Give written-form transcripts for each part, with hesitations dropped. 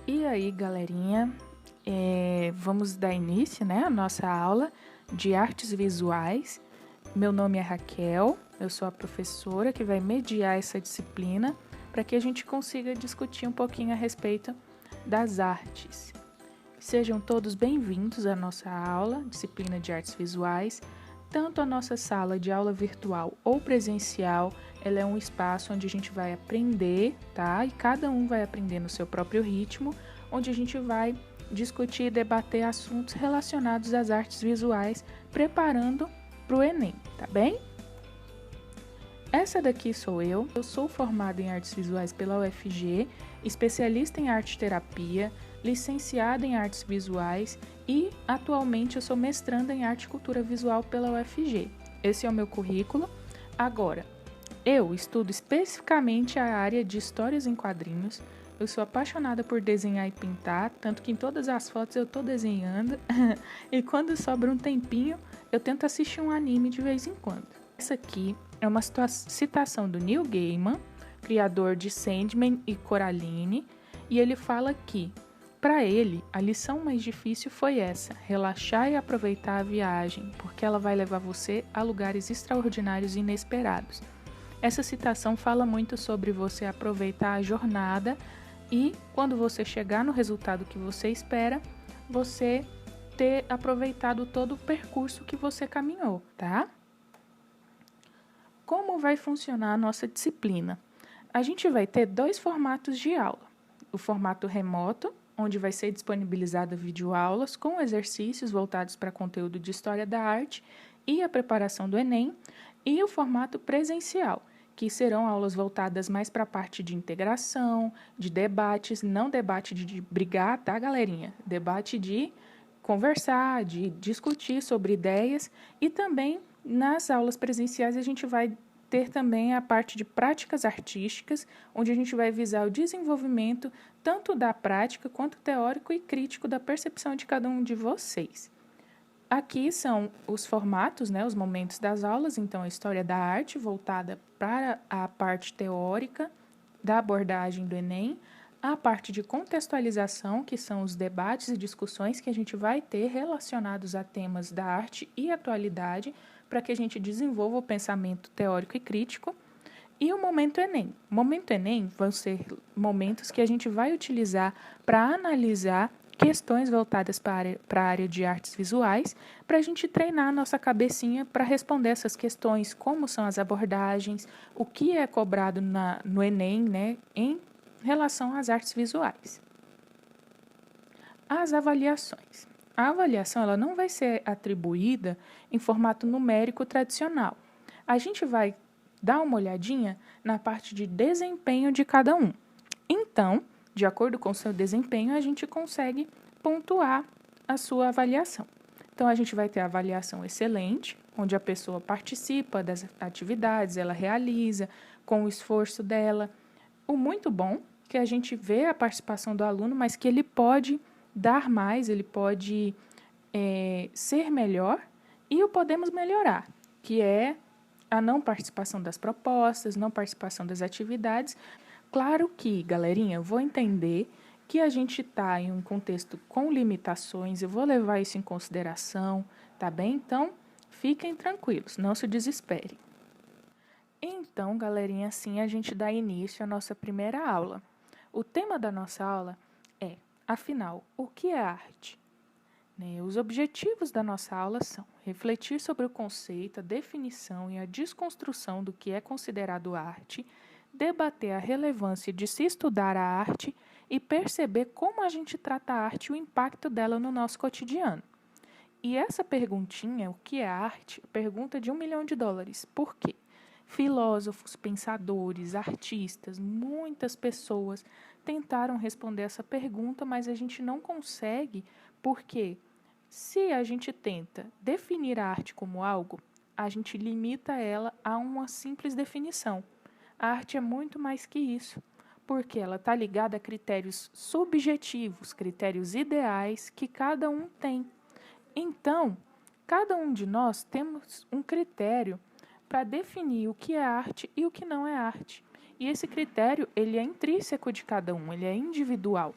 E aí, galerinha, vamos dar início, né, à nossa aula de artes visuais. Meu nome é Raquel, eu sou a professora que vai mediar essa disciplina para que a gente consiga discutir um pouquinho a respeito das artes. Sejam todos bem-vindos à nossa aula, disciplina de artes visuais. Tanto a nossa sala de aula virtual ou presencial, ela é um espaço onde a gente vai aprender, tá? E cada um vai aprender no seu próprio ritmo, onde a gente vai discutir e debater assuntos relacionados às artes visuais, preparando para o Enem, tá bem? Essa daqui sou eu sou formada em artes visuais pela UFG, especialista em arte terapia, licenciada em artes visuais e atualmente eu sou mestranda em arte e cultura visual pela UFG. Esse é o meu currículo. Agora, eu estudo especificamente a área de histórias em quadrinhos. Eu sou apaixonada por desenhar e pintar, tanto que em todas as fotos eu estou desenhando e quando sobra um tempinho eu tento assistir um anime de vez em quando. Essa aqui é uma citação do Neil Gaiman, criador de Sandman e Coraline, e ele fala que, para ele, a lição mais difícil foi essa: relaxar e aproveitar a viagem, porque ela vai levar você a lugares extraordinários e inesperados. Essa citação fala muito sobre você aproveitar a jornada e, quando você chegar no resultado que você espera, você ter aproveitado todo o percurso que você caminhou, tá? Como vai funcionar a nossa disciplina? A gente vai ter dois formatos de aula. O formato remoto, onde vai ser disponibilizada videoaulas com exercícios voltados para conteúdo de História da Arte e a preparação do Enem, e o formato presencial, que serão aulas voltadas mais para a parte de integração, de debates, não debate de brigar, tá, galerinha? Debate de conversar, de discutir sobre ideias, e também nas aulas presenciais a gente vai ter também a parte de práticas artísticas, onde a gente vai visar o desenvolvimento tanto da prática quanto teórico e crítico da percepção de cada um de vocês. Aqui são os formatos, né, os momentos das aulas. Então, a história da arte voltada para a parte teórica da abordagem do Enem, a parte de contextualização, que são os debates e discussões que a gente vai ter relacionados a temas da arte e atualidade, para que a gente desenvolva o pensamento teórico e crítico, e o momento Enem. O momento Enem vão ser momentos que a gente vai utilizar para analisar questões voltadas para a área de artes visuais, para a gente treinar a nossa cabecinha para responder essas questões, como são as abordagens, o que é cobrado no Enem, né, em relação às artes visuais. As avaliações. A avaliação ela não vai ser atribuída em formato numérico tradicional. A gente vai dar uma olhadinha na parte de desempenho de cada um. Então, de acordo com o seu desempenho, a gente consegue pontuar a sua avaliação. Então, a gente vai ter a avaliação excelente, onde a pessoa participa das atividades, ela realiza com o esforço dela. O muito bom, que a gente vê a participação do aluno, mas que ele pode dar mais, ele pode ser melhor, e o podemos melhorar, que é a não participação das propostas, não participação das atividades. Claro que, galerinha, eu vou entender que a gente está em um contexto com limitações, eu vou levar isso em consideração, tá bem? Então, fiquem tranquilos, não se desesperem. Então, galerinha, assim a gente dá início à nossa primeira aula. O tema da nossa aula é, afinal, o que é arte? Os objetivos da nossa aula são refletir sobre o conceito, a definição e a desconstrução do que é considerado arte, debater a relevância de se estudar a arte e perceber como a gente trata a arte e o impacto dela no nosso cotidiano. E essa perguntinha, o que é arte? Pergunta de $1 milhão. Por quê? Filósofos, pensadores, artistas, muitas pessoas tentaram responder essa pergunta, mas a gente não consegue, porque se a gente tenta definir a arte como algo, a gente limita ela a uma simples definição. A arte é muito mais que isso, porque ela está ligada a critérios subjetivos, critérios ideais que cada um tem. Então, cada um de nós temos um critério para definir o que é arte e o que não é arte. E esse critério, ele é intrínseco de cada um, ele é individual.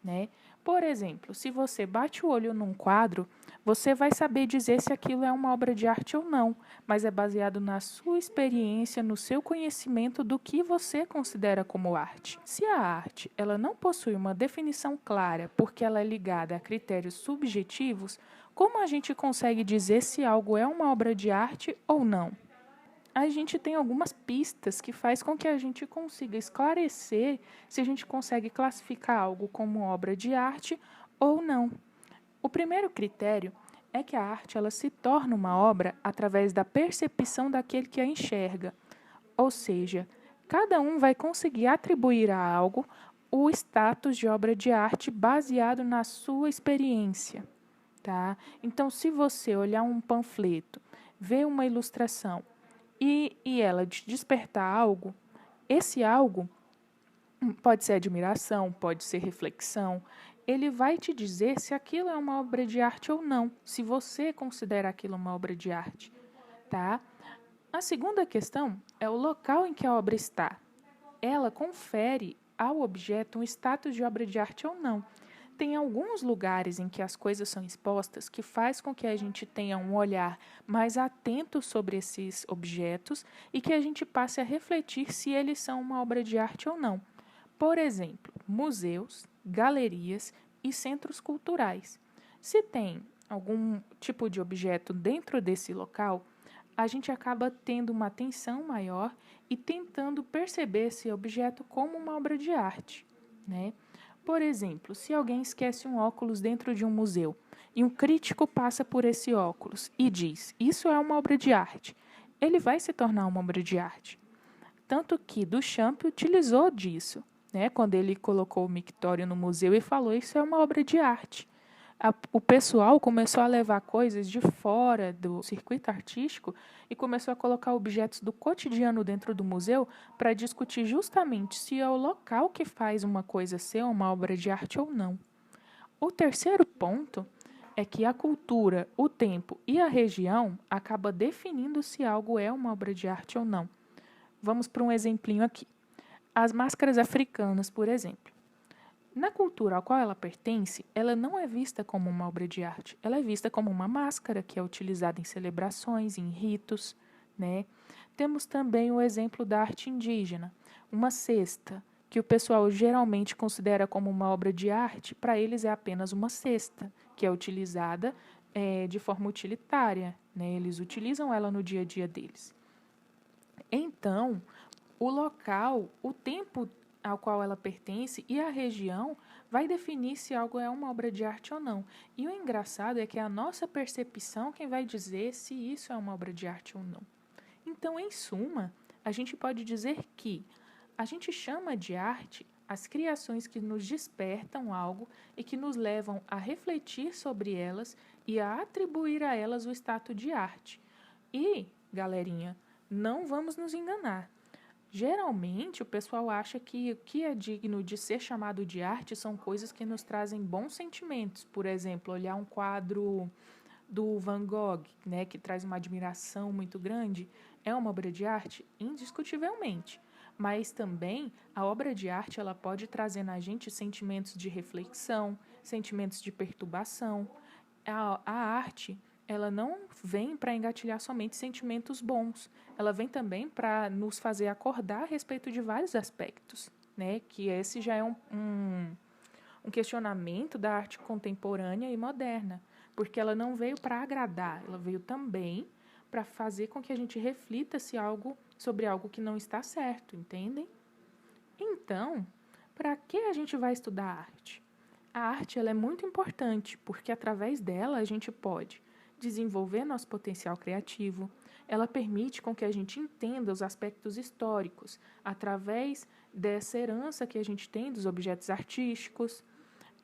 né? Por exemplo, se você bate o olho num quadro, você vai saber dizer se aquilo é uma obra de arte ou não, mas é baseado na sua experiência, no seu conhecimento do que você considera como arte. Se a arte ela não possui uma definição clara, porque ela é ligada a critérios subjetivos, como a gente consegue dizer se algo é uma obra de arte ou não? A gente tem algumas pistas que faz com que a gente consiga esclarecer se a gente consegue classificar algo como obra de arte ou não. O primeiro critério é que a arte ela se torna uma obra através da percepção daquele que a enxerga. Ou seja, cada um vai conseguir atribuir a algo o status de obra de arte baseado na sua experiência. Tá? Então, se você olhar um panfleto, ver uma ilustração e ela te despertar algo, esse algo pode ser admiração, pode ser reflexão, ele vai te dizer se aquilo é uma obra de arte ou não, se você considera aquilo uma obra de arte, tá? A segunda questão é o local em que a obra está. Ela confere ao objeto um status de obra de arte ou não. Tem alguns lugares em que as coisas são expostas que faz com que a gente tenha um olhar mais atento sobre esses objetos e que a gente passe a refletir se eles são uma obra de arte ou não. Por exemplo, museus, galerias e centros culturais. Se tem algum tipo de objeto dentro desse local, a gente acaba tendo uma atenção maior e tentando perceber esse objeto como uma obra de arte, né? Por exemplo, se alguém esquece um óculos dentro de um museu e um crítico passa por esse óculos e diz: "Isso é uma obra de arte", ele vai se tornar uma obra de arte. Tanto que Duchamp utilizou disso, né? Quando ele colocou o mictório no museu e falou: "Isso é uma obra de arte". O pessoal começou a levar coisas de fora do circuito artístico e começou a colocar objetos do cotidiano dentro do museu para discutir justamente se é o local que faz uma coisa ser uma obra de arte ou não. O terceiro ponto é que a cultura, o tempo e a região acaba definindo se algo é uma obra de arte ou não. Vamos para um exemplinho aqui. As máscaras africanas, por exemplo. Na cultura ao qual ela pertence, ela não é vista como uma obra de arte. Ela é vista como uma máscara que é utilizada em celebrações, em ritos, né? Temos também o exemplo da arte indígena, uma cesta, que o pessoal geralmente considera como uma obra de arte, para eles é apenas uma cesta, que é utilizada de forma utilitária, né? Eles utilizam ela no dia a dia deles. Então, o local, o tempo ao qual ela pertence e a região vai definir se algo é uma obra de arte ou não. E o engraçado é que é a nossa percepção quem vai dizer se isso é uma obra de arte ou não. Então, em suma, a gente pode dizer que a gente chama de arte as criações que nos despertam algo e que nos levam a refletir sobre elas e a atribuir a elas o status de arte. E, galerinha, não vamos nos enganar. Geralmente, o pessoal acha que o que é digno de ser chamado de arte são coisas que nos trazem bons sentimentos. Por exemplo, olhar um quadro do Van Gogh, né, que traz uma admiração muito grande, é uma obra de arte? Indiscutivelmente. Mas também a obra de arte ela pode trazer na gente sentimentos de reflexão, sentimentos de perturbação. A arte ela não vem para engatilhar somente sentimentos bons, ela vem também para nos fazer acordar a respeito de vários aspectos, né? Que esse já é um questionamento da arte contemporânea e moderna, porque ela não veio para agradar, ela veio também para fazer com que a gente reflita sobre algo que não está certo, entendem? Então, para que a gente vai estudar arte? A arte ela é muito importante, porque através dela a gente pode desenvolver nosso potencial criativo, ela permite com que a gente entenda os aspectos históricos através dessa herança que a gente tem dos objetos artísticos,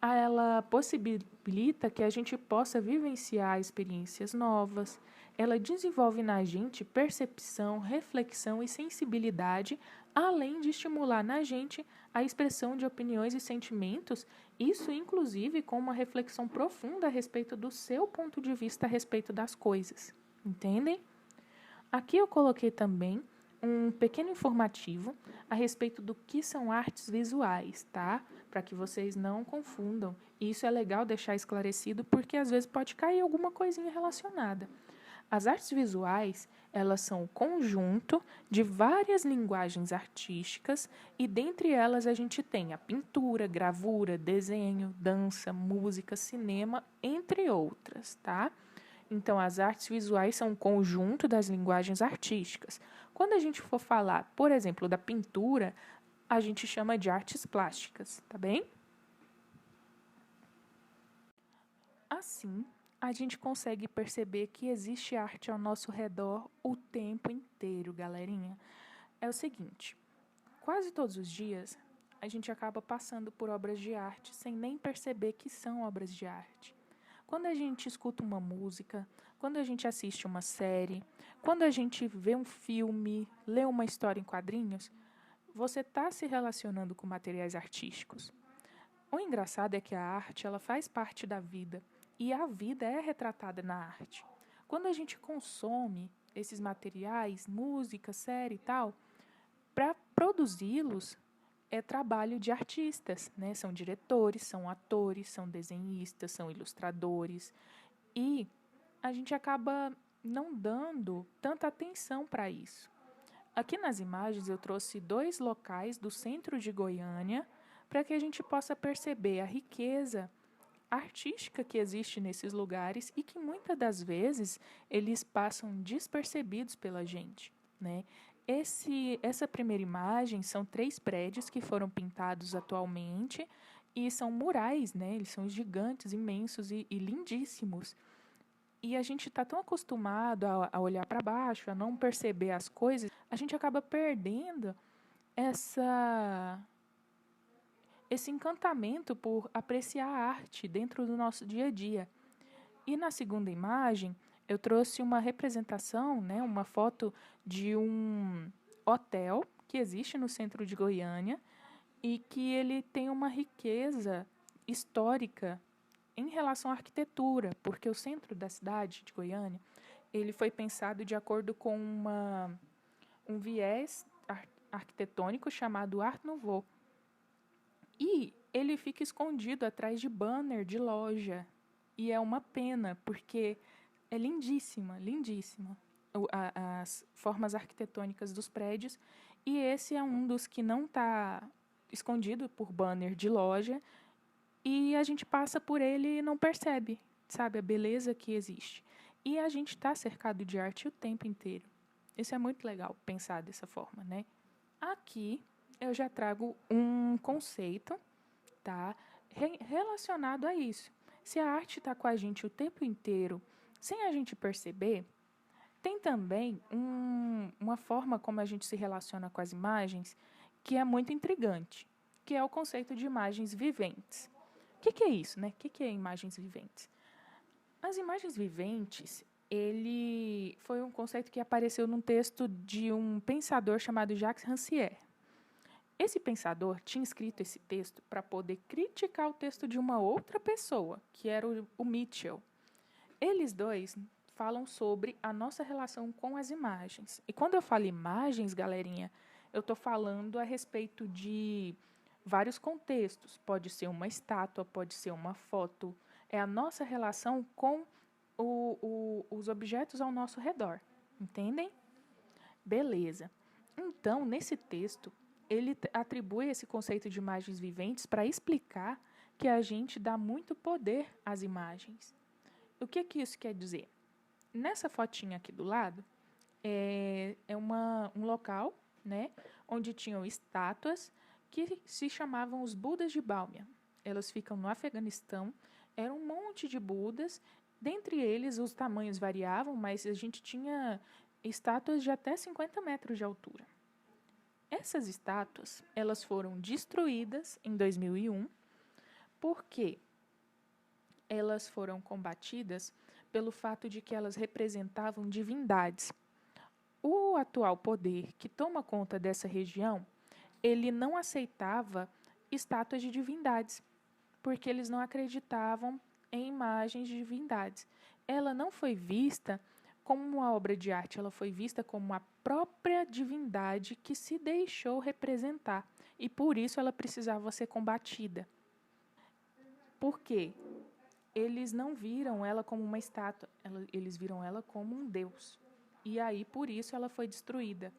ela possibilita que a gente possa vivenciar experiências novas, ela desenvolve na gente percepção, reflexão e sensibilidade, além de estimular na gente a expressão de opiniões e sentimentos, isso inclusive com uma reflexão profunda a respeito do seu ponto de vista a respeito das coisas. Entendem? Aqui eu coloquei também um pequeno informativo a respeito do que são artes visuais, tá? para que vocês não confundam. E isso é legal deixar esclarecido porque às vezes pode cair alguma coisinha relacionada. As artes visuais, elas são o conjunto de várias linguagens artísticas e dentre elas a gente tem a pintura, gravura, desenho, dança, música, cinema, entre outras, tá? Então, as artes visuais são um conjunto das linguagens artísticas. Quando a gente for falar, por exemplo, da pintura, a gente chama de artes plásticas, tá bem? Assim, a gente consegue perceber que existe arte ao nosso redor o tempo inteiro, galerinha. É o seguinte, quase todos os dias a gente acaba passando por obras de arte sem nem perceber que são obras de arte. Quando a gente escuta uma música, quando a gente assiste uma série, quando a gente vê um filme, lê uma história em quadrinhos, você está se relacionando com materiais artísticos. O engraçado é que a arte ela faz parte da vida e a vida é retratada na arte. Quando a gente consome esses materiais, música, série e tal, para produzi-los é trabalho de artistas, né? São diretores, são atores, são desenhistas, são ilustradores e a gente acaba não dando tanta atenção para isso. Aqui nas imagens eu trouxe 2 locais do centro de Goiânia para que a gente possa perceber a riqueza artística que existe nesses lugares e que muitas das vezes eles passam despercebidos pela gente, né? Essa primeira imagem são 3 prédios que foram pintados atualmente e são murais, né? Eles são gigantes, imensos e lindíssimos. E a gente está tão acostumado a olhar para baixo, a não perceber as coisas, a gente acaba perdendo essa esse encantamento por apreciar a arte dentro do nosso dia a dia. E na segunda imagem, eu trouxe uma representação, né, uma foto de um hotel que existe no centro de Goiânia e que ele tem uma riqueza histórica em relação à arquitetura, porque o centro da cidade de Goiânia, ele foi pensado de acordo com um viés arquitetônico chamado Art Nouveau. E ele fica escondido atrás de banner de loja. E é uma pena, porque é lindíssima, lindíssima as formas arquitetônicas dos prédios. E esse é um dos que não está escondido por banner de loja. E a gente passa por ele e não percebe, sabe, a beleza que existe. E a gente está cercado de arte o tempo inteiro. Isso é muito legal, pensar dessa forma, né? Aqui eu já trago um conceito, tá, relacionado a isso. Se a arte está com a gente o tempo inteiro, sem a gente perceber, tem também uma forma como a gente se relaciona com as imagens que é muito intrigante, que é o conceito de imagens viventes. O que é isso, né? O que é imagens viventes? As imagens viventes, ele foi um conceito que apareceu num texto de um pensador chamado Jacques Rancière. Esse pensador tinha escrito esse texto para poder criticar o texto de uma outra pessoa, que era o Mitchell. Eles dois falam sobre a nossa relação com as imagens. E quando eu falo imagens, galerinha, eu estou falando a respeito de vários contextos. Pode ser uma estátua, pode ser uma foto. É a nossa relação com os objetos ao nosso redor. Entendem? Beleza. Então, nesse texto, ele atribui esse conceito de imagens viventes para explicar que a gente dá muito poder às imagens. O que isso quer dizer? Nessa fotinha aqui do lado, é um local, né, onde tinham estátuas que se chamavam os Budas de Bálmia. Elas ficam no Afeganistão, era um monte de Budas, dentre eles os tamanhos variavam, mas a gente tinha estátuas de até 50 metros de altura. Essas estátuas, elas foram destruídas em 2001, porque elas foram combatidas pelo fato de que elas representavam divindades. O atual poder que toma conta dessa região, ele não aceitava estátuas de divindades, porque eles não acreditavam em imagens de divindades. Ela não foi vista como uma obra de arte, ela foi vista como a própria divindade que se deixou representar. E por isso ela precisava ser combatida. Por quê? Eles não viram ela como uma estátua, eles viram ela como um deus. E aí, por isso, ela foi destruída.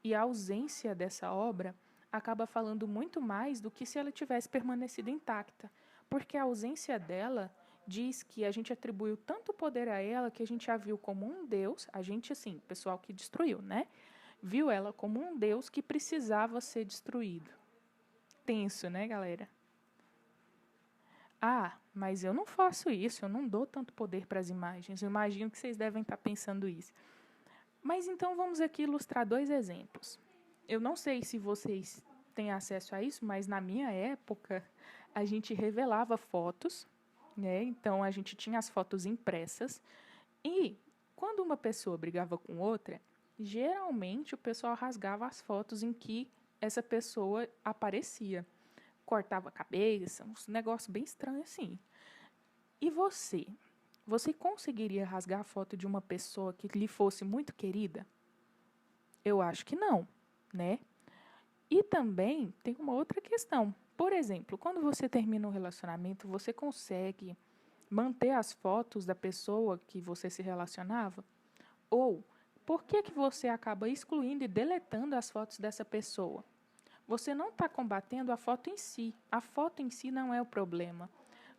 E a ausência dessa obra acaba falando muito mais do que se ela tivesse permanecido intacta. Porque a ausência dela diz que a gente atribuiu tanto poder a ela que a gente a viu como um deus, a gente, assim, pessoal que destruiu, né? Viu ela como um deus que precisava ser destruído. Tenso, né, galera? Ah, mas eu não faço isso, eu não dou tanto poder para as imagens. Eu imagino que vocês devem estar pensando isso. Mas então vamos aqui ilustrar 2 exemplos. Eu não sei se vocês têm acesso a isso, mas na minha época a gente revelava fotos, né? Então a gente tinha as fotos impressas e quando uma pessoa brigava com outra, geralmente o pessoal rasgava as fotos em que essa pessoa aparecia. Cortava a cabeça, um negócio bem estranho assim. E você? Você conseguiria rasgar a foto de uma pessoa que lhe fosse muito querida? Eu acho que não, né? E também tem uma outra questão. Por exemplo, quando você termina um relacionamento, você consegue manter as fotos da pessoa que você se relacionava? Ou por que você acaba excluindo e deletando as fotos dessa pessoa? Você não está combatendo a foto em si. A foto em si não é o problema.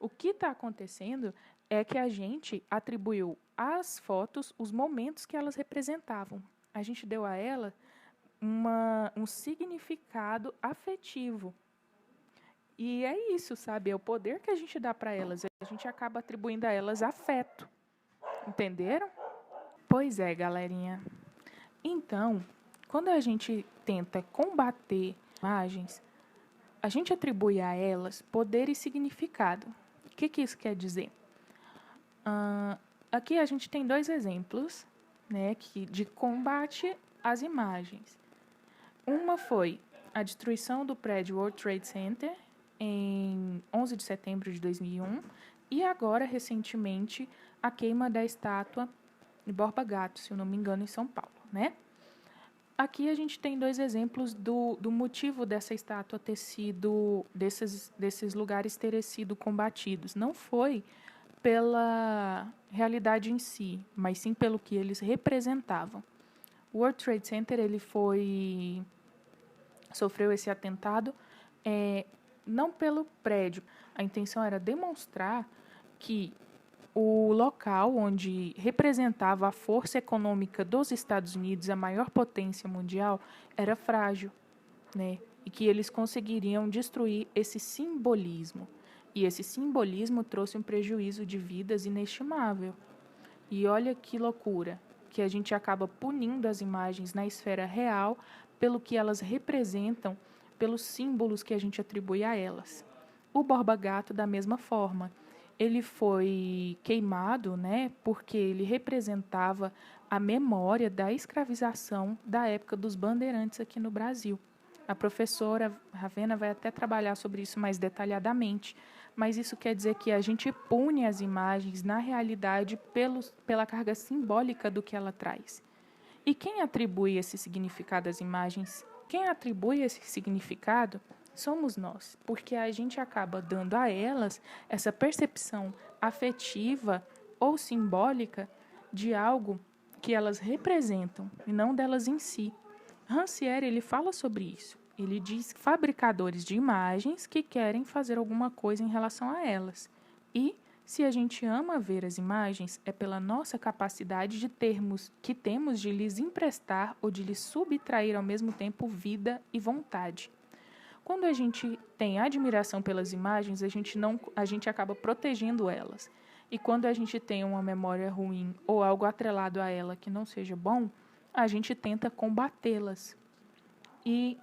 O que está acontecendo é que a gente atribuiu às fotos os momentos que elas representavam. A gente deu a ela um significado afetivo. E é isso, sabe? É o poder que a gente dá para elas. A gente acaba atribuindo a elas afeto. Entenderam? Pois é, galerinha. Então, quando a gente tenta combater imagens, a gente atribui a elas poder e significado. O que isso quer dizer? Aqui a gente tem 2 exemplos, né, de combate às imagens. Uma foi a destruição do prédio World Trade Center em 11 de setembro de 2001 e agora, recentemente, a queima da estátua de Borba Gato, se eu não me engano, em São Paulo, né? Aqui a gente tem 2 exemplos do motivo dessa estátua ter sido, desses lugares terem sido combatidos. Não foi pela realidade em si, mas sim pelo que eles representavam. O World Trade Center sofreu esse atentado não pelo prédio. A intenção era demonstrar que o local onde representava a força econômica dos Estados Unidos, a maior potência mundial, era frágil, né? E que eles conseguiriam destruir esse simbolismo. E esse simbolismo trouxe um prejuízo de vidas inestimável. E olha que loucura, que a gente acaba punindo as imagens na esfera real pelo que elas representam, pelos símbolos que a gente atribui a elas. O Borba Gato, da mesma forma, ele foi queimado, né, porque ele representava a memória da escravização da época dos bandeirantes aqui no Brasil. A professora Ravena vai até trabalhar sobre isso mais detalhadamente, mas isso quer dizer que a gente pune as imagens, na realidade, pela carga simbólica do que ela traz. E quem atribui esse significado às imagens? Quem atribui esse significado somos nós, porque a gente acaba dando a elas essa percepção afetiva ou simbólica de algo que elas representam e não delas em si. Rancière, ele fala sobre isso. Ele diz fabricadores de imagens que querem fazer alguma coisa em relação a elas. E, se a gente ama ver as imagens, é pela nossa capacidade que temos de lhes emprestar ou de lhes subtrair ao mesmo tempo vida e vontade. Quando a gente tem admiração pelas imagens, a gente acaba protegendo elas. E quando a gente tem uma memória ruim ou algo atrelado a ela que não seja bom, a gente tenta combatê-las. E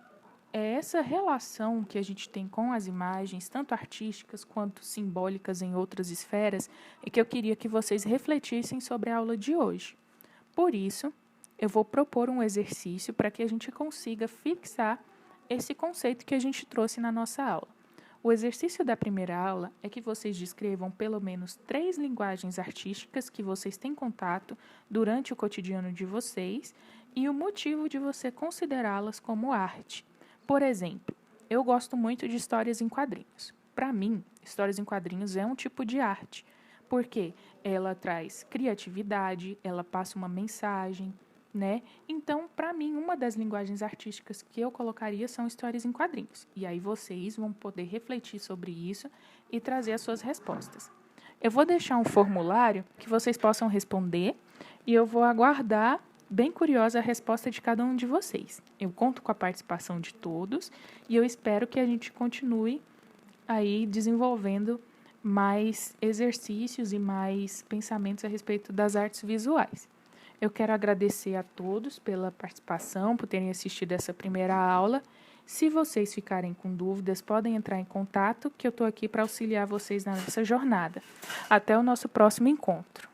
é essa relação que a gente tem com as imagens, tanto artísticas quanto simbólicas em outras esferas, é que eu queria que vocês refletissem sobre a aula de hoje. Por isso, eu vou propor um exercício para que a gente consiga fixar esse conceito que a gente trouxe na nossa aula. O exercício da primeira aula é que vocês descrevam pelo menos 3 linguagens artísticas que vocês têm contato durante o cotidiano de vocês e o motivo de você considerá-las como arte. Por exemplo, eu gosto muito de histórias em quadrinhos. Para mim, histórias em quadrinhos é um tipo de arte, porque ela traz criatividade, ela passa uma mensagem, né? Então, para mim, uma das linguagens artísticas que eu colocaria são histórias em quadrinhos. E aí vocês vão poder refletir sobre isso e trazer as suas respostas. Eu vou deixar um formulário que vocês possam responder e eu vou aguardar, bem curiosa, a resposta de cada um de vocês. Eu conto com a participação de todos e eu espero que a gente continue aí desenvolvendo mais exercícios e mais pensamentos a respeito das artes visuais. Eu quero agradecer a todos pela participação, por terem assistido essa primeira aula. Se vocês ficarem com dúvidas, podem entrar em contato, que eu estou aqui para auxiliar vocês nessa jornada. Até o nosso próximo encontro.